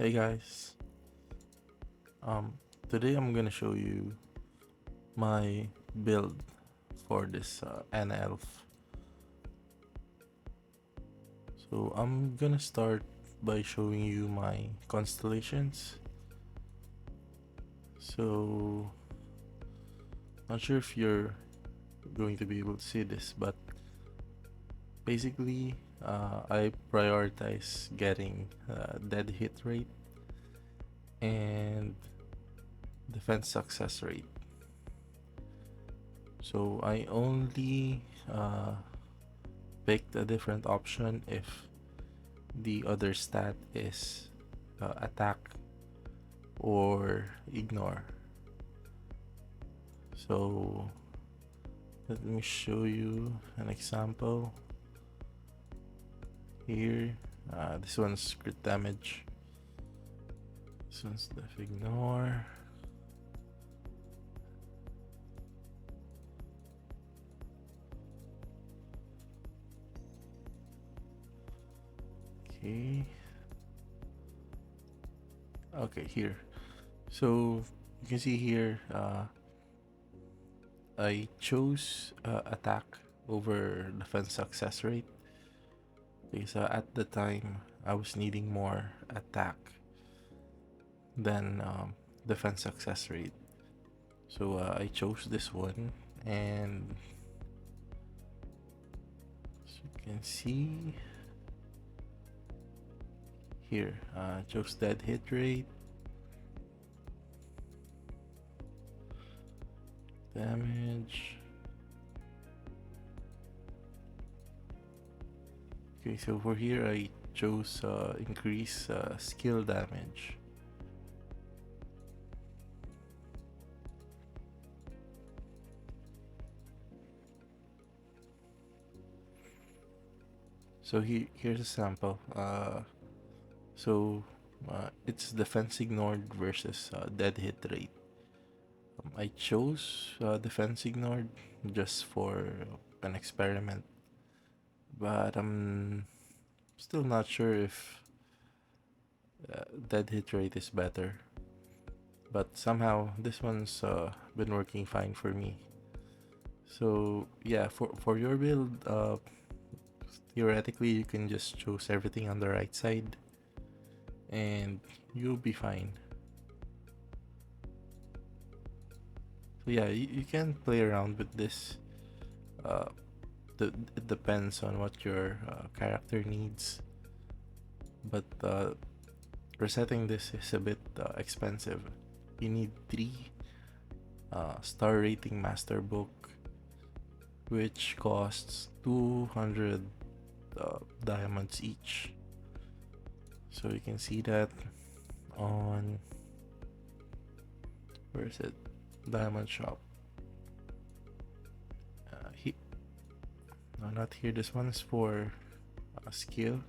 Hey guys, um, today I'm gonna show you my build for this ENE Elf. So I'm gonna start by showing you my constellations. So not sure if you're going to be able to see this, but basically I prioritize getting dead hit rate and defense success rate. So I only picked a different option if the other stat is attack or ignore. So let me show you an example here. This one's crit damage. This one's def ignore. Okay. Okay, here. So you can see here, I chose attack over defense success rate because at the time I was needing more attack than defense success rate. So I chose this one, and as you can see here, chose dead hit rate, damage. Okay, so for here I chose increase skill damage. So here's a sample. So it's defense ignored versus dead hit rate. I chose defense ignored just for an experiment, but I'm still not sure if dead hit rate is better. But somehow this one's been working fine for me. So yeah, for your build, theoretically you can just choose everything on the right side, and you'll be fine. So yeah, you can play around with this. Uh, it depends on what your character needs, but resetting this is a bit expensive. You need 3 star rating master book, which costs 200 diamonds each. So you can see that on, where is it, diamond shop. No, not here. This one's for skill.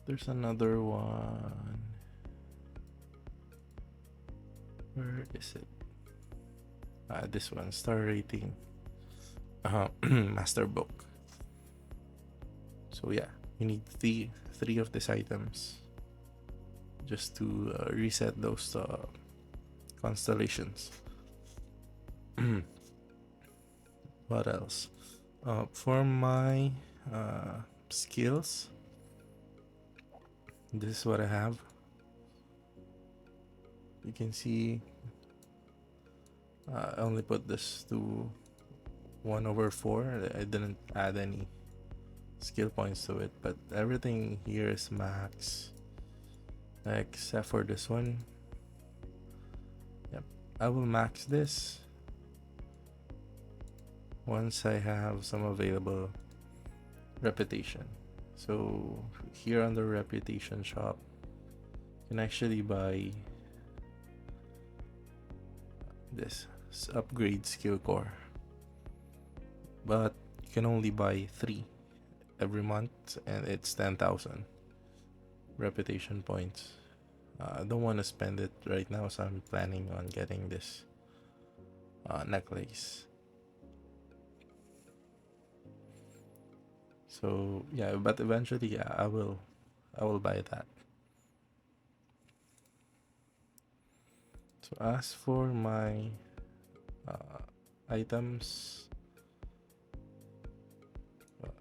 There's another one. Where is it? This one, star rating master book. So yeah, you need three of these items just to reset those constellations. What else? For my skills, this is what I have. You can see I only put this to 1/4. I didn't add any skill points to it, but everything here is max except for this one. Yep, I will max this once I have some available reputation. So here on the reputation shop, you can actually buy this upgrade skill core, but you can only buy 3 every month, and it's 10,000 reputation points. I don't want to spend it right now, so I'm planning on getting this necklace. So yeah, but eventually, yeah, I will buy that. So as for my items,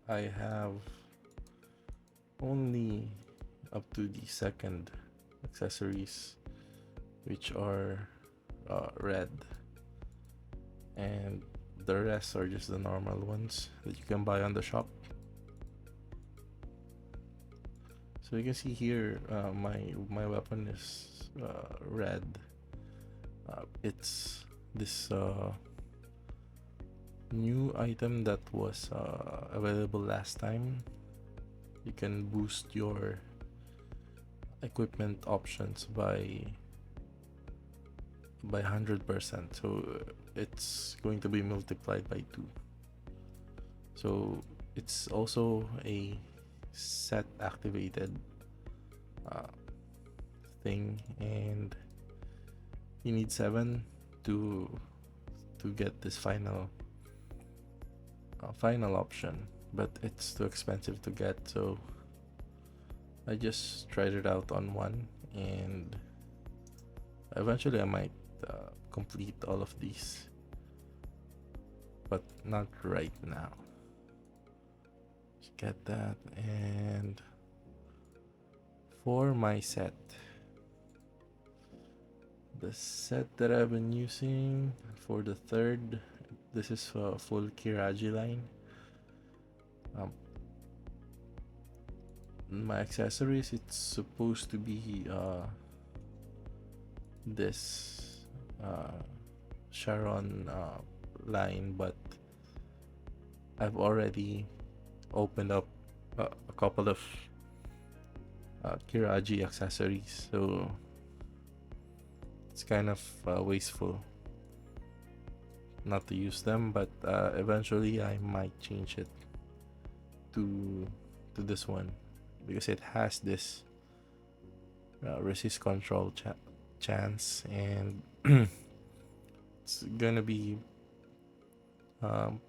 I have only up to the second accessories, which are red, and the rest are just the normal ones that you can buy on the shop. So you can see here, my weapon is red. It's this new item that was available last time. You can boost your equipment options by 100%, so it's going to be multiplied by 2. So it's also a set activated thing, and you need 7 to get this final option, but it's too expensive to get, so I just tried it out on 1, and eventually I might complete all of these, but not right now. Just get that. And for my set, the set that I've been using for the third, this is a full Kiraji line. My accessories, it's supposed to be this Sharon line, but I've already opened up a couple of Kiraji accessories, so it's kind of wasteful not to use them, but eventually I might change it to this one because it has this resist control chance, and it's gonna be an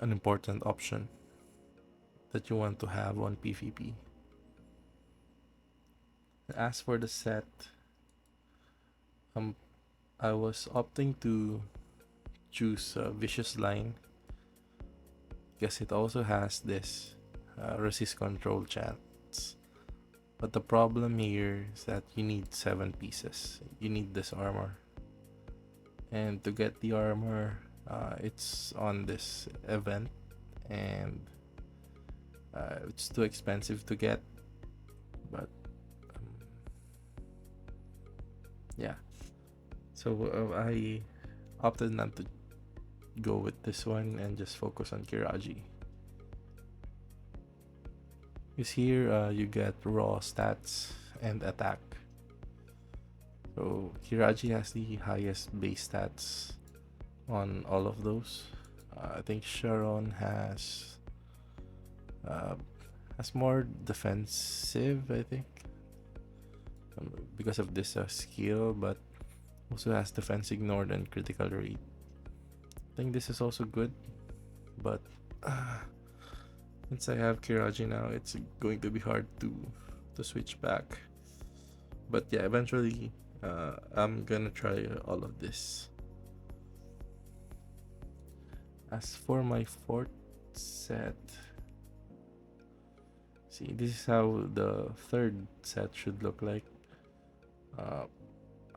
important option that you want to have on PvP. As for the set, I was opting to choose a vicious line because it also has this resist control chance. But the problem here is that you need 7 pieces. You need this armor, and to get the armor, it's on this event, and it's too expensive to get. But yeah, so I opted not to go with this one and just focus on Kiraji. Because here you get raw stats and attack. So Kiraji has the highest base stats on all of those. I think Sharon has more defensive, I think, because of this skill, but also has defense ignored and critical rate. I think this is also good, but since I have Kiraji now, it's going to be hard to switch back. But yeah, eventually I'm gonna try all of this. As for my fourth set, see, this is how the third set should look like.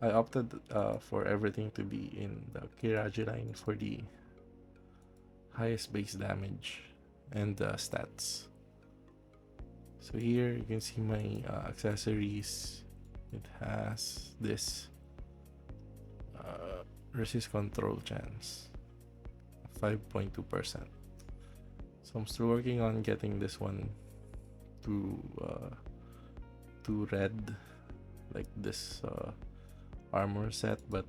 I opted for everything to be in the Kiraji line for the highest base damage and stats. So here you can see my accessories. It has this resist control chance, 5.2%. So I'm still working on getting this one to red, like this armor set, but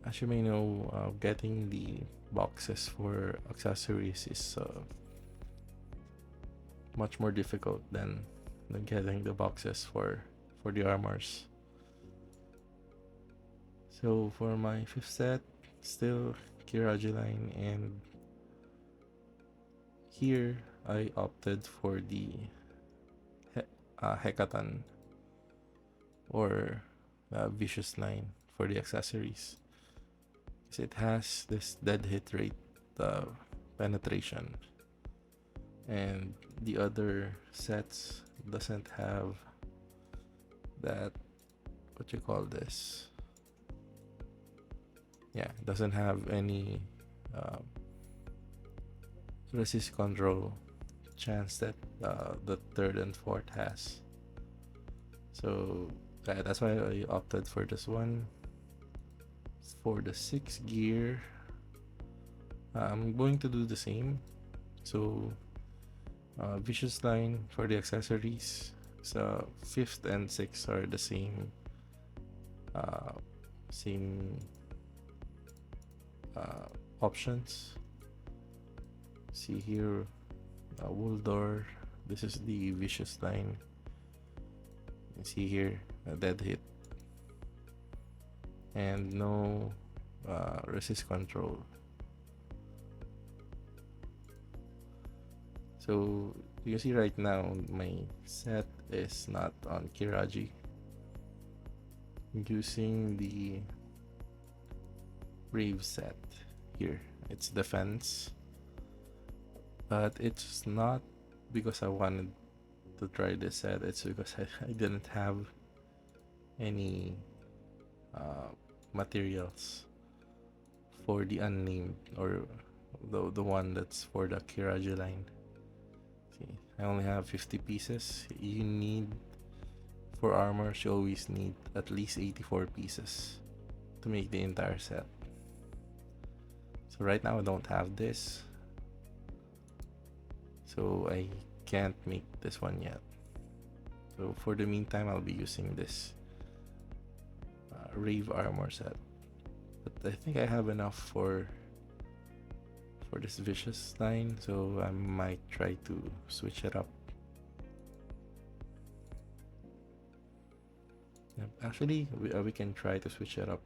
as you may know, getting the boxes for accessories is much more difficult than getting the boxes for the armors. So for my fifth set, still Kiraji line, and here I opted for the Hekatan, or vicious line for the accessories, because it has this dead hit rate uh, penetration, and the other sets doesn't have that, what you call this, yeah, doesn't have any um, resist control chance that the third and fourth has. So that's why I opted for this one. For the sixth gear, I'm going to do the same. So vicious line for the accessories. So fifth and sixth are the same uh, same options. See here, wool door. This is the vicious line. You see here, a dead hit and no resist control. So you see right now my set is not on Kiraji. I'm using the Brave set here. It's defense, but it's not because I wanted to try this set. It's because I didn't have any materials for the unnamed, or the one that's for the Kiraji line. See, I only have 50 pieces. You need, for armors, you always need at least 84 pieces to make the entire set. So right now I don't have this, so I can't make this one yet. So for the meantime, I'll be using this Rave armor set. But I think I have enough for this vicious line, so I might try to switch it up. Actually, we can try to switch it up.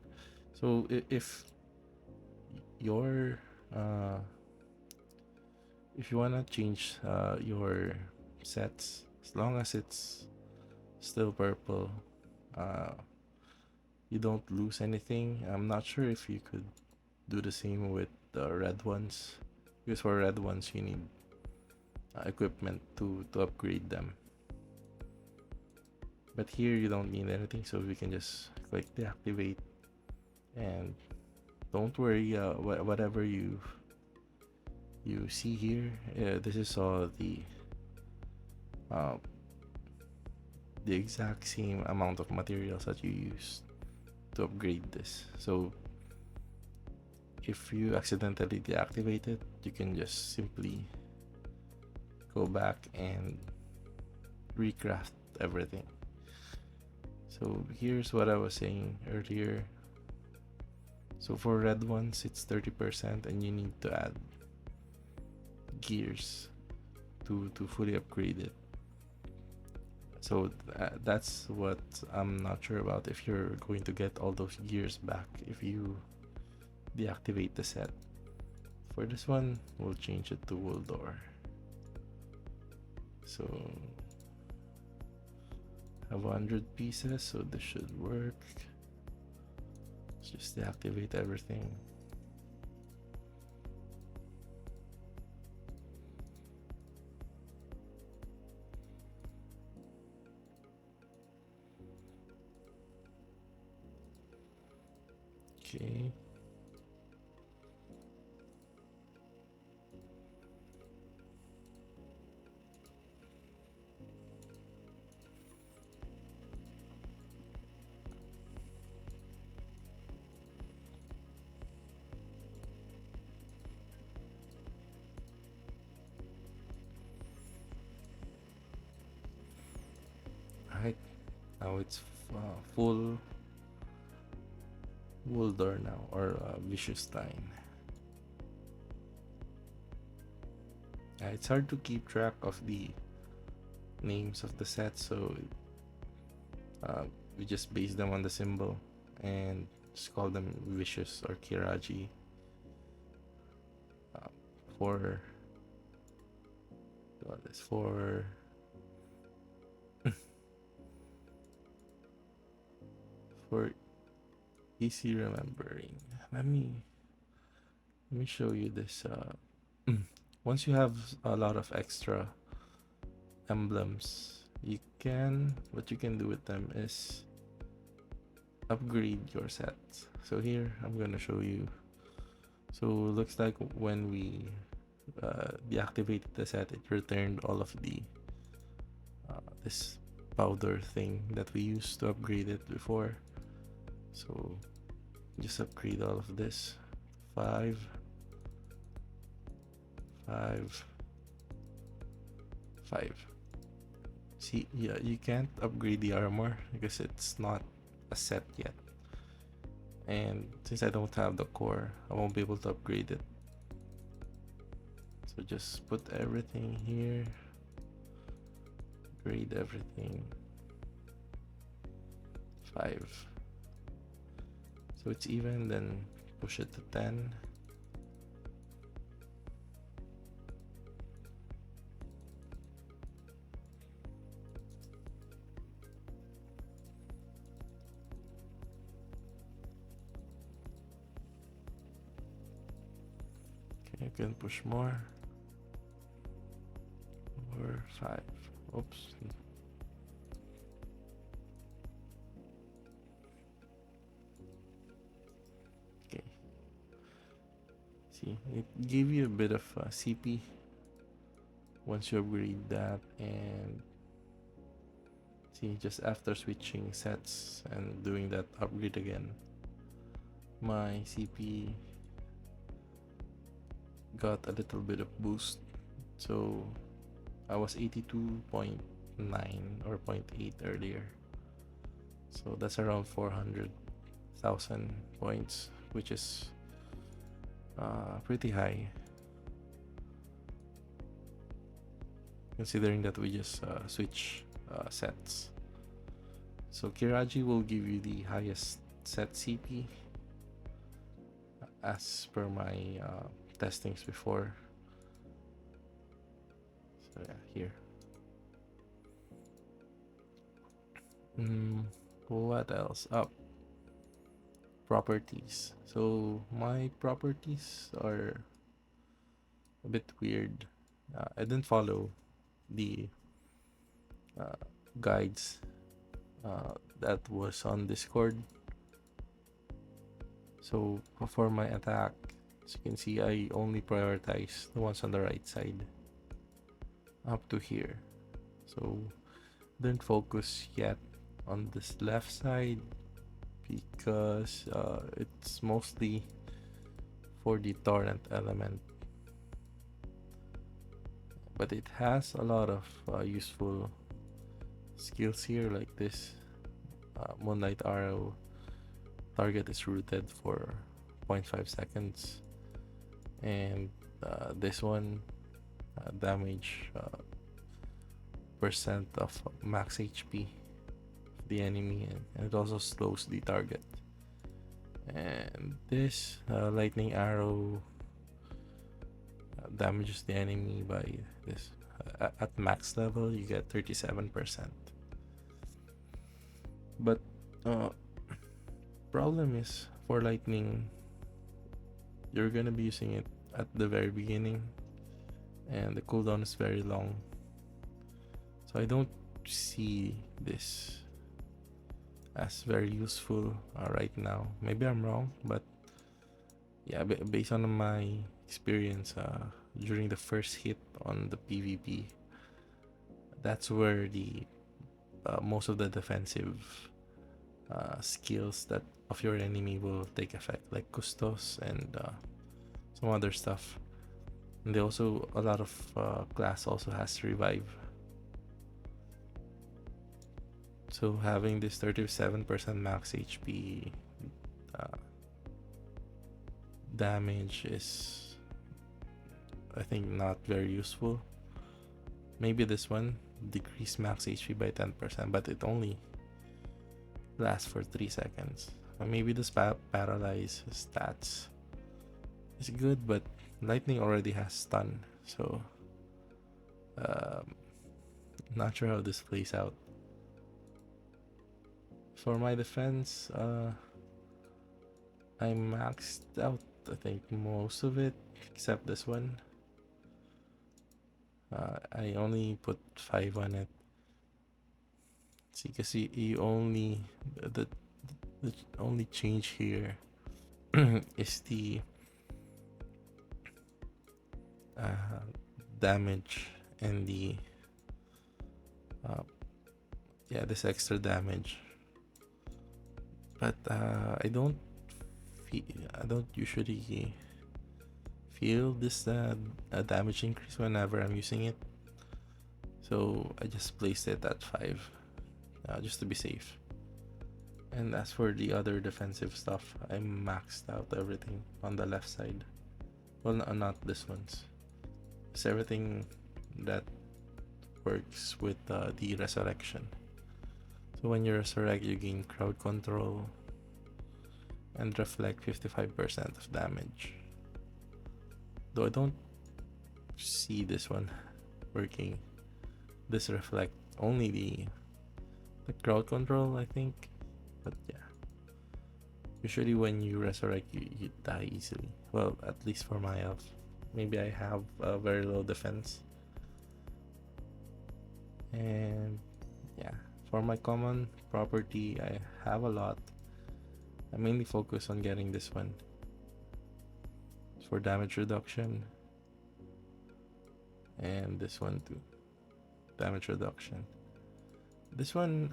So if your if you wanna change your sets, as long as it's still purple, you don't lose anything. I'm not sure if you could do the same with the red ones, because for red ones you need equipment to upgrade them. But here you don't need anything, so we can just click deactivate, and don't worry, whatever you see here, this is all the exact same amount of materials that you used to upgrade this. So if you accidentally deactivate it, you can just simply go back and recraft everything. So here's what I was saying earlier. So for red ones, it's 30%, and you need to add gears to fully upgrade it. So that's what I'm not sure about, if you're going to get all those gears back if you deactivate the set. For this one, we'll change it to wool door. So I have 100 pieces, so this should work. Let's just deactivate everything. Okay. Right, now it's full wool door now, or vicious line. It's hard to keep track of the names of the sets, so we just base them on the symbol and just call them vicious or Kiraji. For for for easy remembering, let me show you this. Once you have a lot of extra emblems, what you can do with them is upgrade your sets. So here I'm gonna show you. So looks like when we deactivated the set, it returned all of the this powder thing that we used to upgrade it before. So just upgrade all of this. 5 5 5. See, yeah, you can't upgrade the armor because it's not a set yet. And since I don't have the core, I won't be able to upgrade it. So just put everything here. Grade everything. 5. So it's even, then push it to 10. Okay, you can push more. Or 5. Oops. Okay. See, it gave you a bit of CP once you upgrade that, and see, just after switching sets and doing that upgrade again, my CP got a little bit of boost. So I was 82.9 or 0.8 earlier. So that's around 400,000 points, which is pretty high, considering that we just switch sets. So Kiraji will give you the highest set CP as per my testings before. So yeah, here. What else? Properties. So my properties are a bit weird. I didn't follow the guides that was on Discord. So for my attack, as you can see, I only prioritize the ones on the right side up to here. So didn't focus yet on this left side because it's mostly for the torrent element, but it has a lot of useful skills here, like this Moonlight Arrow. Target is rooted for 0.5 seconds, and this one damage percent of max HP of the enemy, and it also slows the target. And this lightning arrow damages the enemy by this. At max level, you get 37%. But problem is, for lightning, you're gonna be using it at the very beginning, and the cooldown is very long. So I don't see this as very useful right now. Maybe I'm wrong, but yeah, based on my experience during the first hit on the PvP, that's where the most of the defensive skills that of your enemy will take effect, like Custos and some other stuff. And they also, a lot of class also has revive. So having this 37% max HP damage is, I think, not very useful. Maybe this one decrease max HP by 10%, but it only lasts for 3 seconds. Maybe this paralyze stats is good, but lightning already has stun, so not sure how this plays out. For my defense, I maxed out, I think, most of it except this one. I only put 5 on it. See, because you only the only change here is the uh, damage and the uh, yeah, this extra damage. But I don't usually feel this damage increase whenever I'm using it. So I just placed it at 5, just to be safe. And as for the other defensive stuff, I maxed out everything on the left side. Well, not this one's. It's everything that works with the resurrection. So when you resurrect, you gain crowd control and reflect 55% of damage. Though I don't see this one working. This reflect only the crowd control, I think. But yeah. Usually when you resurrect, you die easily. Well, at least for my elf. Maybe I have a very low defense. And yeah, for my common property, I have a lot. I mainly focus on getting this one for damage reduction, and this one too, damage reduction. This one,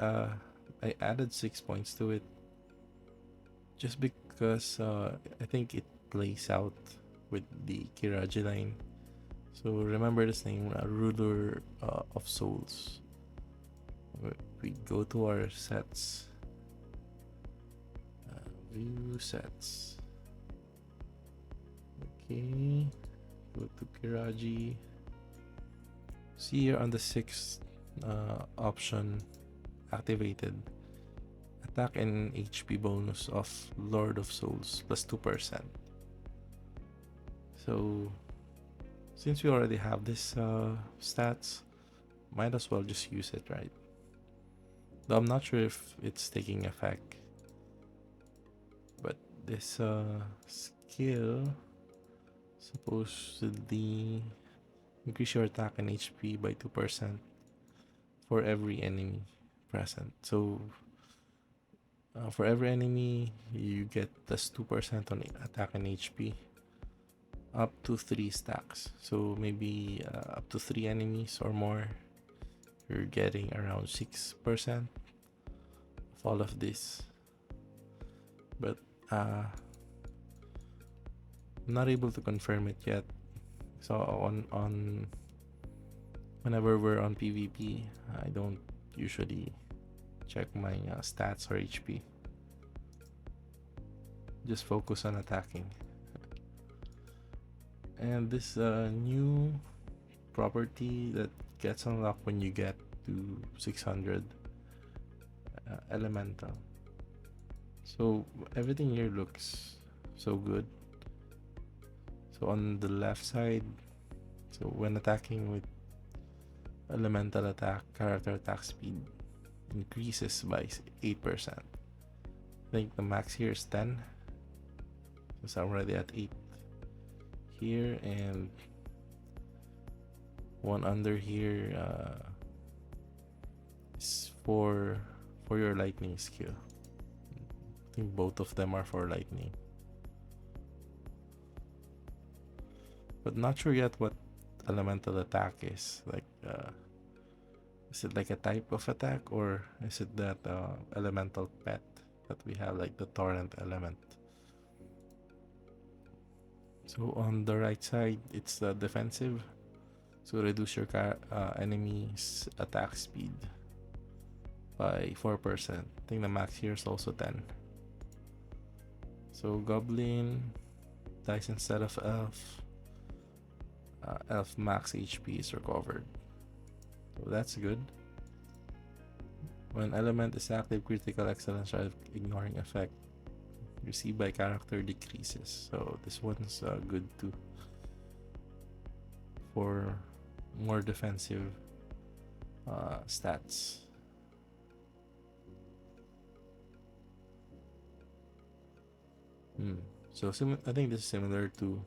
I added 6 points to it just because I think it plays out with the Kiraji line. So remember this name, Ruler of Souls. We go to our sets, view sets. Okay, go to Kiraji. See here on the 6th option activated, attack and HP bonus of Lord of Souls plus 2%. So since we already have this stats, might as well just use it, right? Though I'm not sure if it's taking effect, but this skill supposedly increase your attack and HP by 2% for every enemy present. So for every enemy, you get plus 2% on attack and HP up to 3 stacks. So maybe up to 3 enemies or more, you're getting around 6% of all of this. But I'm not able to confirm it yet. So on whenever we're on PvP, I don't usually check my stats or HP. Just focus on attacking. And this new property that gets unlocked when you get to 600 elemental. So everything here looks so good. So on the left side, so when attacking with elemental attack, character attack speed increases by 8%. I think the max here is 10. So I'm already at 8 here, and one under here is for your lightning skill. I think both of them are for lightning, but not sure yet what elemental attack is. Like is it like a type of attack, or is it that elemental pet that we have, like the torrent element? So on the right side, it's the defensive. So reduce your enemy's attack speed by 4%. I think the max here is also 10. So goblin dies instead of elf. Elf max HP is recovered. So that's good. When element is active, critical excellence or ignoring effect received by character decreases. So this one's good too for more defensive stats. So I think this is similar to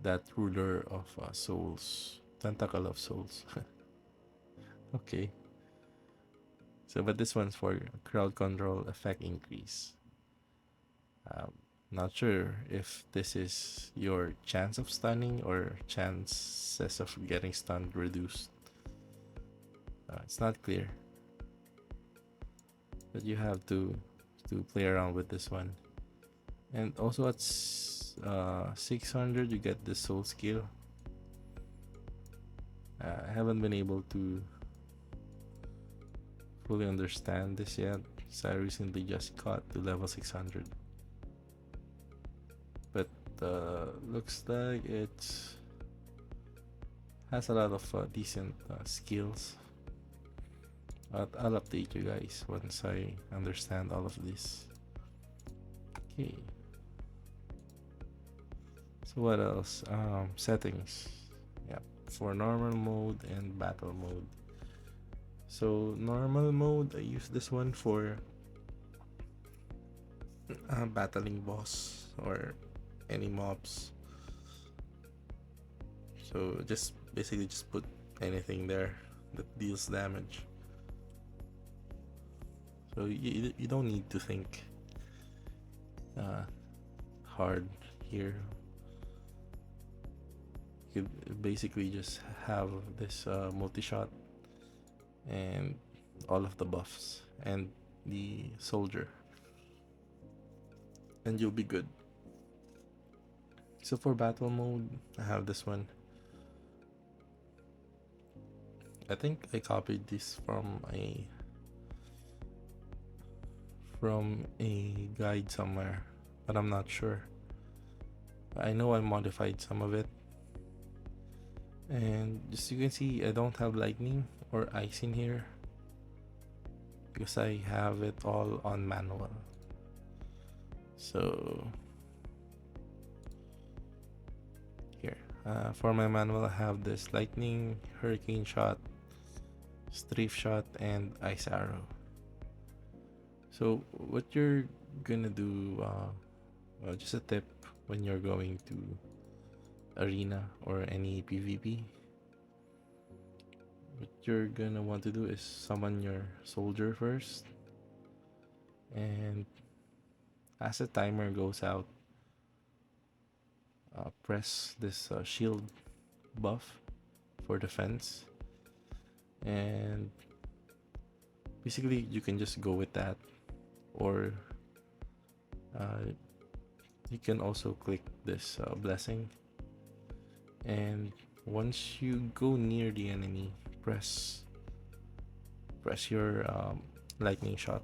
that ruler of souls, tentacle of souls. Okay. So, but this one's for crowd control effect increase. Um, Not sure if this is your chance of stunning or chances of getting stunned reduced. It's not clear, but you have to play around with this one. And also at 600, you get the soul skill. I haven't been able to fully understand this yet, so I recently just got to level 600. But looks like it has a lot of decent skills. But I'll update you guys once I understand all of this. Okay. So what else? Settings. Yeah, for normal mode and battle mode. So normal mode, I use this one for battling boss or any mobs. So just basically just put anything there that deals damage. So you don't need to think hard here. You could basically just have this multi-shot and all of the buffs and the soldier, and you'll be good. So for battle mode, I have this one. I think I copied this from a guide somewhere, but I'm not sure. I know I modified some of it. And just you can see, I don't have lightning or ice in here because I have it all on manual. So here, for my manual, I have this lightning, hurricane shot, strafe shot, and ice arrow. So what you're gonna do, just a tip when you're going to arena or any PvP, what you're gonna want to do is summon your soldier first, and as the timer goes out, press this shield buff for defense, and basically you can just go with that, or you can also click this blessing, and once you go near the enemy, press your lightning shot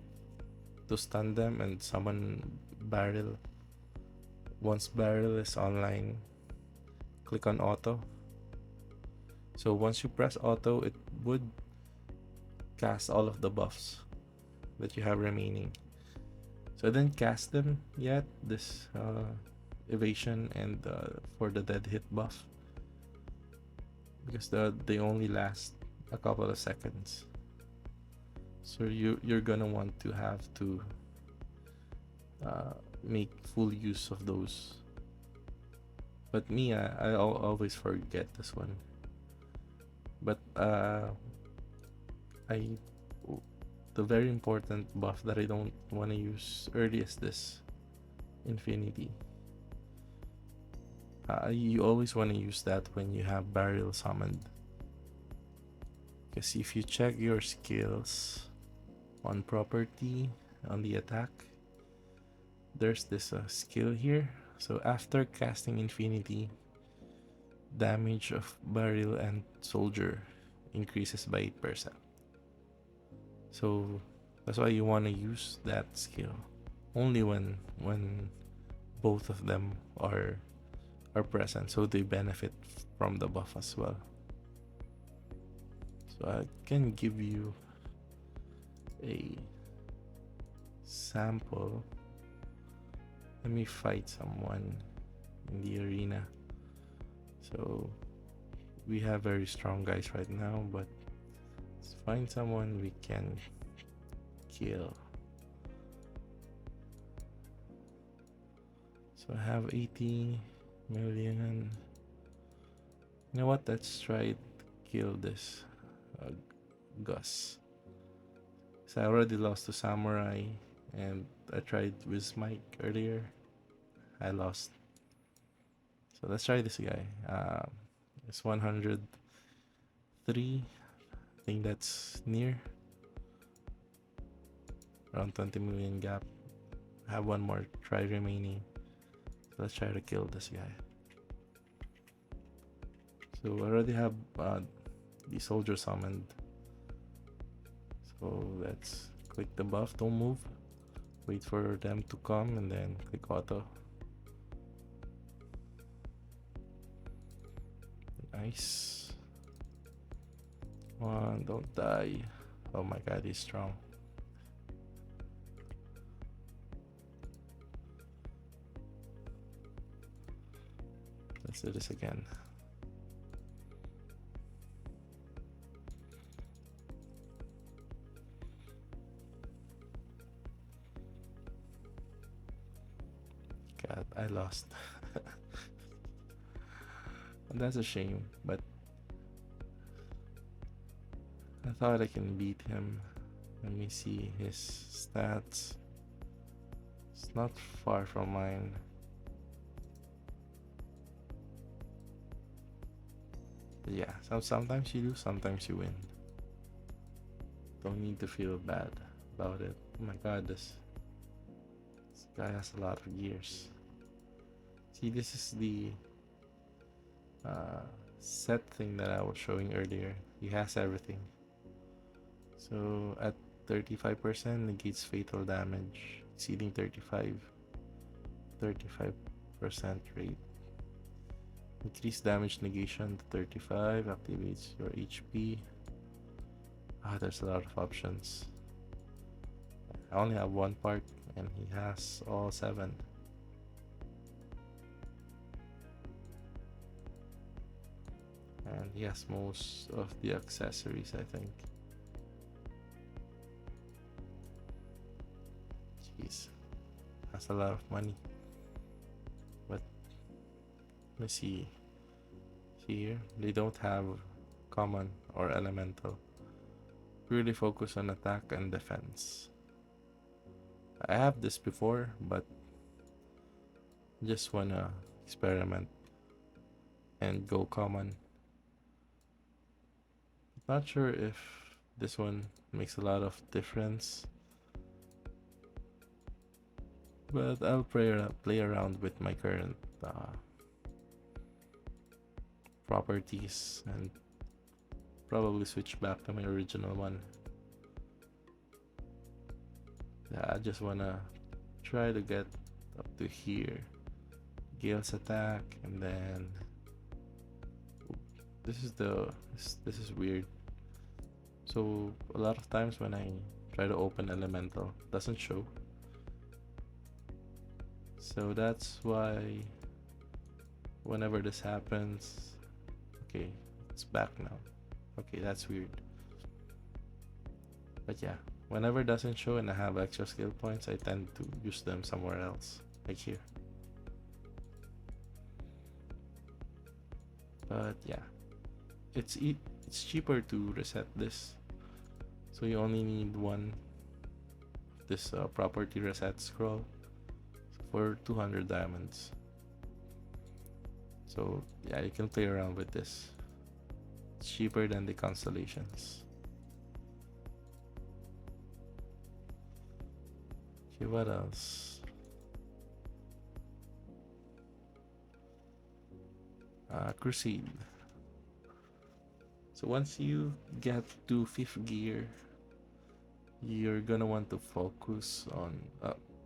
to stun them and summon barrel. Once barrel is online, click on auto. So once you press auto, it would cast all of the buffs that you have remaining. So I didn't cast them yet, this evasion and for the dead hit buff, because they only last a couple of seconds. So you're gonna want to have to make full use of those. But me, I always forget this one. But the very important buff that I don't want to use early is this infinity. You always want to use that when you have barrel summoned, because if you check your skills on property on the attack, there's this skill here. So after casting infinity, damage of barrel and soldier increases by 8%. So that's why you want to use that skill only when both of them are present, so they benefit from the buff as well. So I can give you a sample. Let me fight someone in the arena. So we have very strong guys right now, but let's find someone we can kill. So I have 80 million. You know what? Let's try to kill this uh, Gus. So I already lost to Samurai, and I tried with Mike earlier. I lost. So let's try this guy. It's 103. I think that's near. Around 20 million gap. I have one more try remaining. So let's try to kill this guy. So I already have the soldier summoned. So let's click the buff, don't move. Wait for them to come and then click auto. Nice. One, don't die. Oh my god, he's strong. Let's do this again. God, I lost. And that's a shame, but I thought I can beat him. Let me see his stats. It's not far from mine. But yeah, sometimes you lose, sometimes you win. Don't need to feel bad about it. Oh my god, this guy has a lot of gears. See, this is the set thing that I was showing earlier. He has everything. So at 35% negates fatal damage, exceeding 35% rate. Increase damage negation to 35, activates your HP. There's a lot of options. I only have one part and he has all 7. And he has most of the accessories, I think. Jeez, that's a lot of money. But let me see. Here, they don't have common or elemental. Really focus on attack and defense. I have this before, but just wanna experiment and go common. Not sure if this one makes a lot of difference, but I'll play around with my current properties and probably switch back to my original one. Yeah, I just wanna try to get up to here. Gale's attack, and then this is weird. So a lot of times when I try to open elemental, it doesn't show. So that's why whenever this happens, okay, it's back now. Okay, that's weird. But yeah, whenever it doesn't show and I have extra skill points, I tend to use them somewhere else, like here. But yeah, it's cheaper to reset this. So you only need one of this property reset scroll for 200 diamonds. So yeah, you can play around with this. It's cheaper than the Constellations. Okay, what else? Crusade. So once you get to 5th gear, you're gonna want to focus on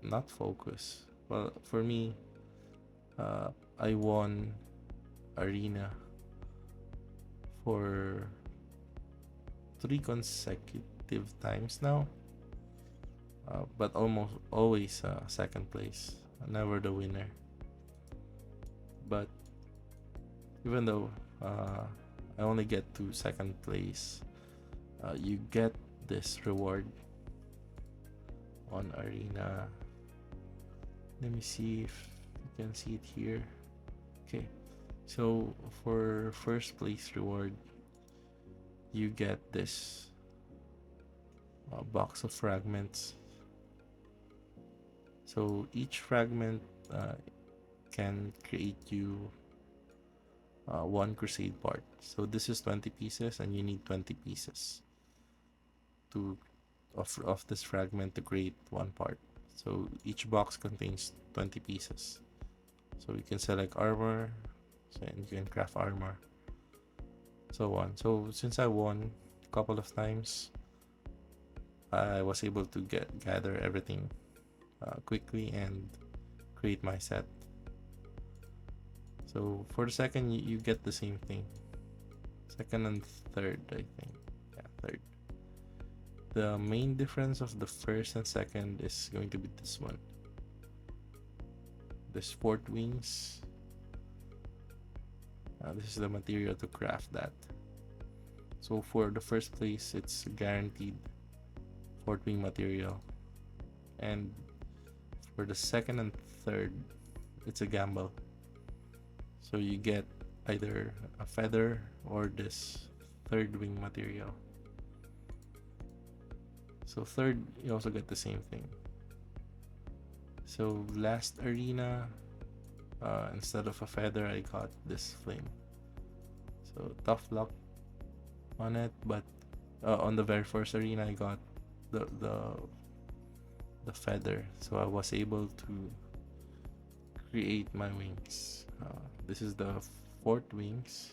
not focus. Well, for me, I won arena for 3 consecutive times now, but almost always second place, never the winner. But even though I only get to second place, you get this reward on arena. Let me see if you can see it here. Okay, so for first place reward, you get this box of fragments. So each fragment can create you one crusade part. So this is 20 pieces, and you need 20 pieces to of this fragment to create one part. So each box contains 20 pieces. So you can select armor, and you can craft armor, so on. So since I won a couple of times, I was able to gather everything quickly and create my set. So for the second, you get the same thing. Second and third, I think. Yeah, third. The main difference of the first and second is going to be this one. This fourth wings. This is the material to craft that. So for the first place, it's guaranteed fourth wing material. And for the second and third, it's a gamble. So you get either a feather or this third wing material. So third, you also get the same thing. So last arena, instead of a feather, I got this flame. So tough luck on it, but on the very first arena, I got the feather, so I was able to create my wings. This is the fourth wings,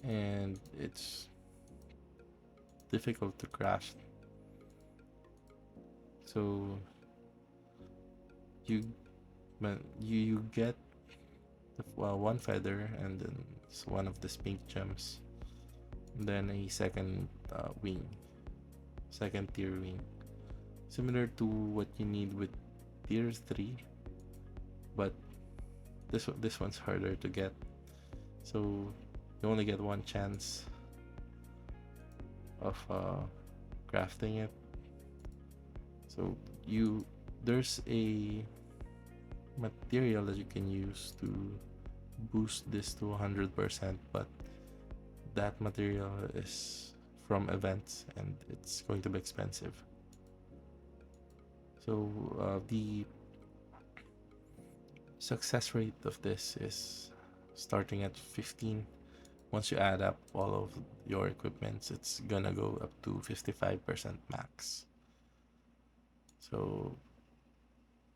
and it's difficult to craft. So you get one feather, and then one of the pink gems, and then a second wing, second tier wing, similar to what you need with tier 3, but this one's harder to get. So you only get one chance of crafting it. So there's a material that you can use to boost this to 100%, but that material is from events and it's going to be expensive. So the success rate of this is starting at 15. Once you add up all of your equipments, it's gonna go up to 55% max. So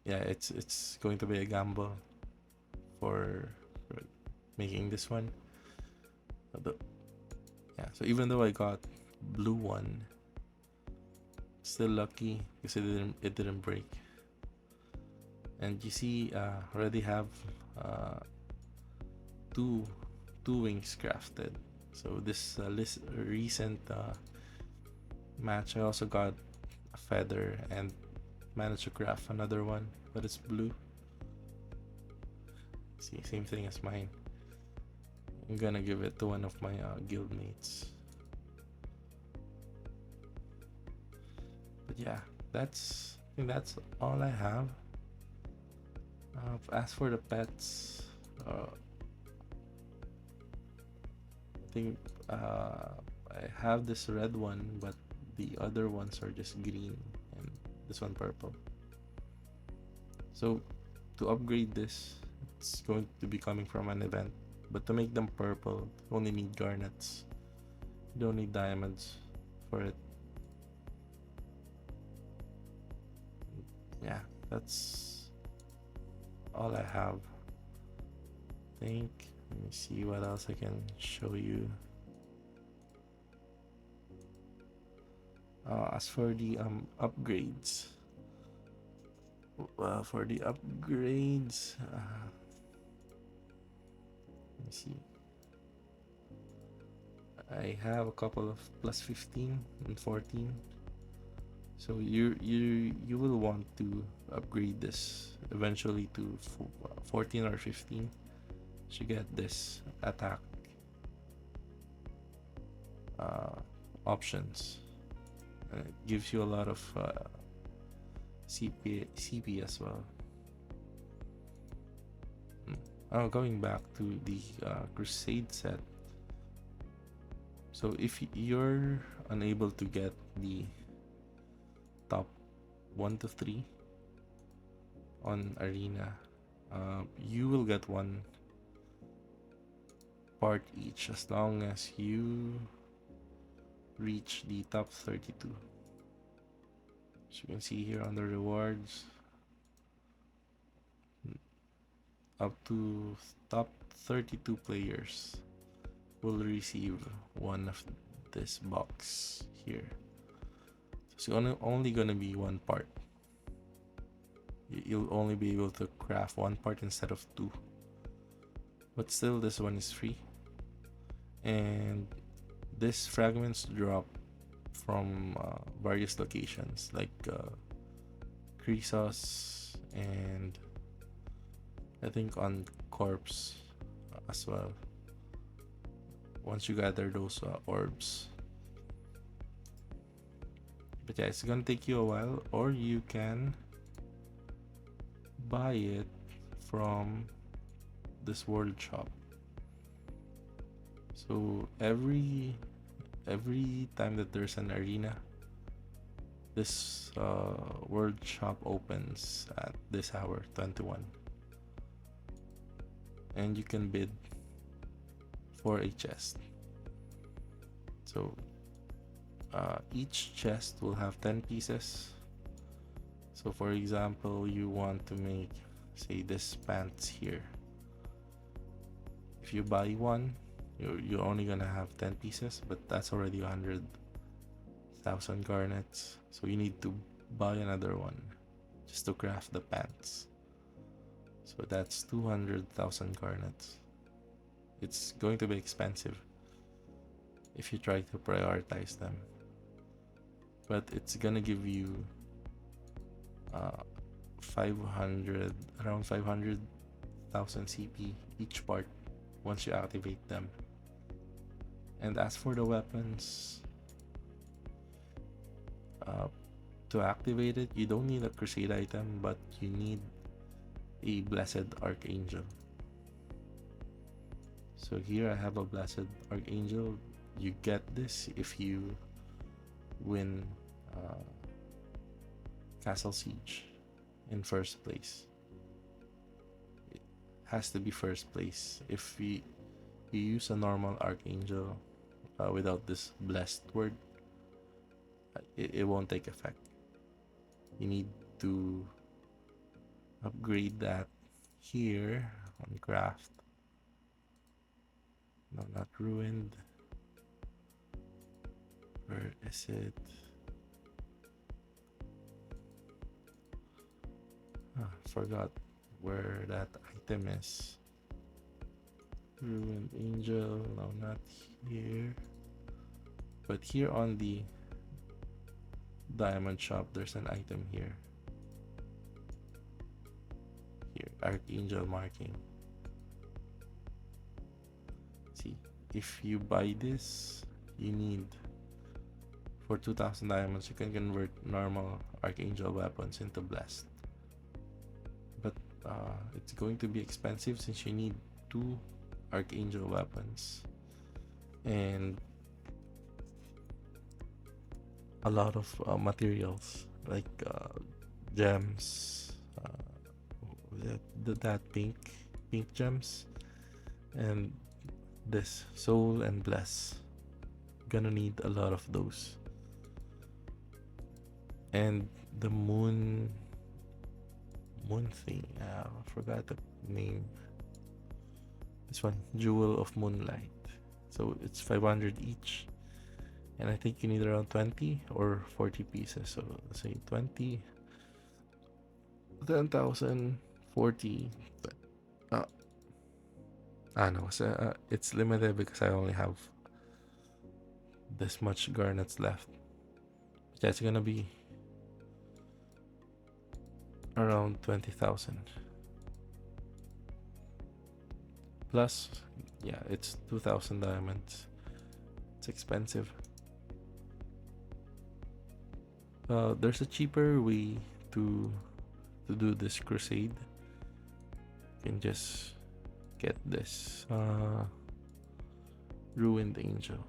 yeah, it's going to be a gamble for making this one. Yeah, so even though I got blue one, still lucky because it didn't break. And you see, already have two wings crafted. So this recent match, I also got a feather and managed to craft another one, but it's blue. See, same thing as mine. I'm gonna give it to one of my guild mates. But yeah, I think that's all I have. As for the pets, I think I have this red one, but the other ones are just green, and this one purple. So to upgrade this, it's going to be coming from an event, but to make them purple, you only need garnets. You don't need diamonds for it. Yeah, that's all I have. Let me see what else I can show you. As for the upgrades, let me see. I have a couple of plus 15 and 14. So you will want to upgrade this eventually to 14 or 15 to get this attack options. It gives you a lot of CP as well. Going back to the crusade set. So if you're unable to get the top 1 to 3 on arena, you will get one part each as long as you reach the top 32. So you can see here on the rewards, up to top 32 players will receive one of this box here. So it's only gonna be one part. You'll only be able to craft one part instead of two. But still, this one is free. And these fragments drop from various locations like Chrysos and I think on Corpse as well. Once you gather those orbs. But yeah, it's gonna take you a while, or you can buy it from this world shop. So every time that there's an arena, this world shop opens at this hour 21, and you can bid for a chest. So each chest will have 10 pieces. So for example, you want to make, say, this pants here. If you buy one, you're only gonna have 10 pieces, but that's already 100,000 garnets. So you need to buy another one just to craft the pants. So that's 200,000 garnets. It's going to be expensive if you try to prioritize them, but it's gonna give you 500,000 CP each part once you activate them. And as for the weapons, to activate it, you don't need a crusade item, but you need a blessed archangel. So here I have a blessed archangel. You get this if you win Castle Siege in first place. It has to be first place. If you use a normal archangel without this blessed word, it won't take effect. You need to upgrade that here on craft. No, not ruined. Where is it? Forgot where that item is. Ruined angel. No, not here. But here on the diamond shop, there's an item here. Here, archangel marking. See, if you buy this, you need, for 2,000 diamonds, you can convert normal archangel weapons into blessed. But it's going to be expensive since you need 2 archangel weapons and a lot of materials like gems, that pink gems, and this soul and bless. Gonna need a lot of those. And the moon thing, I forgot the name. This one, Jewel of Moonlight. So it's 500 each, and I think you need around 20 or 40 pieces. So let's say 20, 10,000, 40. No, so, it's limited because I only have this much garnets left. That's gonna be around 20,000. Plus, yeah, it's 2,000 diamonds. It's expensive. There's a cheaper way to do this crusade. You can just get this Ruined Angel.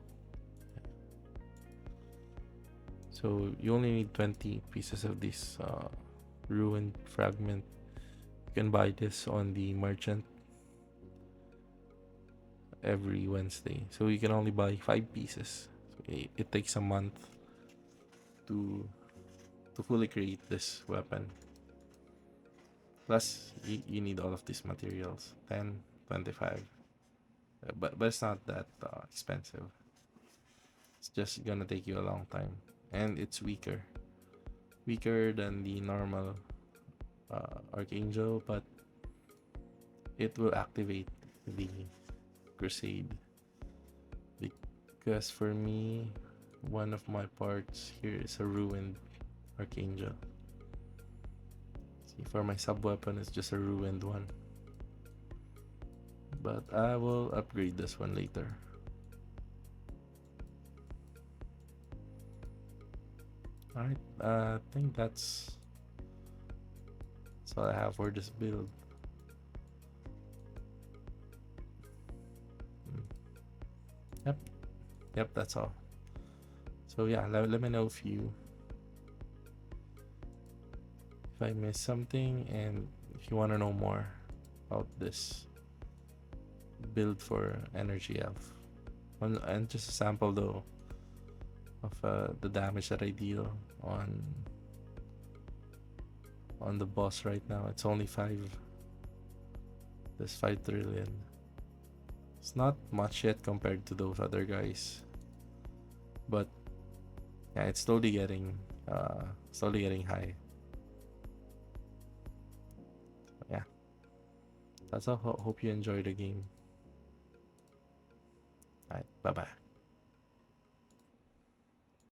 So you only need 20 pieces of this ruined fragment. You can buy this on the merchant every Wednesday. So you can only buy 5 pieces. So it takes a month to fully create this weapon. Plus you need all of these materials, 10, 25. But it's not that expensive. It's just gonna take you a long time, and it's weaker than the normal Archangel, but it will activate the Crusade. Because for me, one of my parts here is a ruined Archangel. See, for my sub weapon, it's just a ruined one. But I will upgrade this one later. Alright, I think that's all I have for this build. Yep, that's all. So yeah, let me know if I missed something, and if you want to know more about this build for Energy Elf. And just a sample though of the damage that I deal on the boss right now. It's only 5. There's 5 trillion. It's not much yet compared to those other guys, but yeah, it's slowly getting high. Yeah, that's all. Hope you enjoy the game. Alright, bye bye.